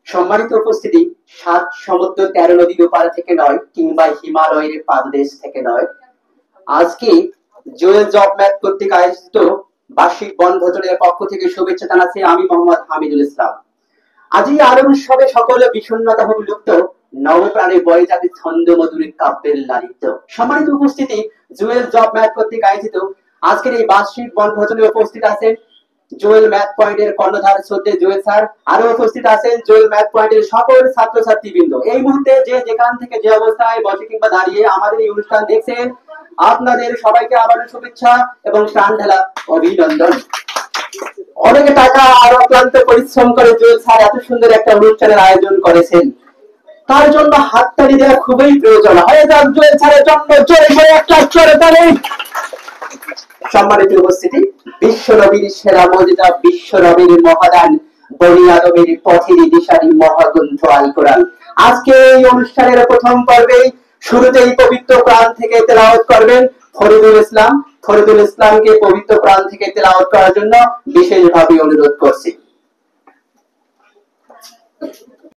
সম্মানিত উপস্থিতি, ৭ সমুদ্র ১৩ নদীর ওপার থেকে নয় কিংবা হিমালয়ের পাদদেশ থেকে নয়, আজকে জুয়েল জব ম্যাথ কর্তৃক আয়োজিত বার্ষিক বনভোজনের পক্ষ থেকে শুভেচ্ছা জানাচ্ছি আমি মোহাম্মদ হামিদুল ইসলাম। আজ এই আলোর উৎসবে সকলে বিষণ্ণতা হবে লুপ্ত, নবপ্রাণে বয়ে যাবে ছন্দ মধুর কাব্যের লালিত্য। সম্মানিত উপস্থিতি, জুয়েল জব ম্যাথ কর্তৃক আয়োজিত আজকের এই বার্ষিক বনভোজনে উপস্থিত আছেন জুয়েল ম্যাথ পয়েন্টের কর্ণধার শ্রদ্ধে জুয়েল স্যার, আরো উপস্থিত আছেন জুয়েল ম্যাথ পয়েন্টের সকল ছাত্রছাত্রীবৃন্দ। এই মুহূর্তে যে যেখান থেকে যে অবস্থায় বসে কিংবা দাঁড়িয়ে আমাদের এই অনুষ্ঠান দেখছেন, আপনাদের সবাইকে আবারও শুভেচ্ছা এবং প্রাণ ঢালা অভিনন্দন। অনেকে টাকা আর অক্লান্ত পরিশ্রম করে জুয়েল স্যার এত সুন্দর একটা অনুষ্ঠানের আয়োজন করেছেন, তার জন্য হাততালি দেওয়া খুবই প্রয়োজন। হয়ে যাক জুয়েল স্যারের জন্য জোরে জোরে একটা জোরে তালি। সম্মানিত উপস্থিতি, বিশ্ব নবীর সেরা মর্যাদা, বিশ্ব নবীর মহাদান, বনি আদমের পথের দিশারি মহাগ্রন্থ আল কোরআন। আজকে এই অনুষ্ঠানের প্রথম পর্বে শুরুতেই পবিত্র কোরআন থেকে তেলাওয়াত করবেন ফরিদুল ইসলাম। ফরিদুল ইসলামকে পবিত্র কোরআন থেকে তেলাওয়াত করার জন্য বিশেষভাবে অনুরোধ করছি।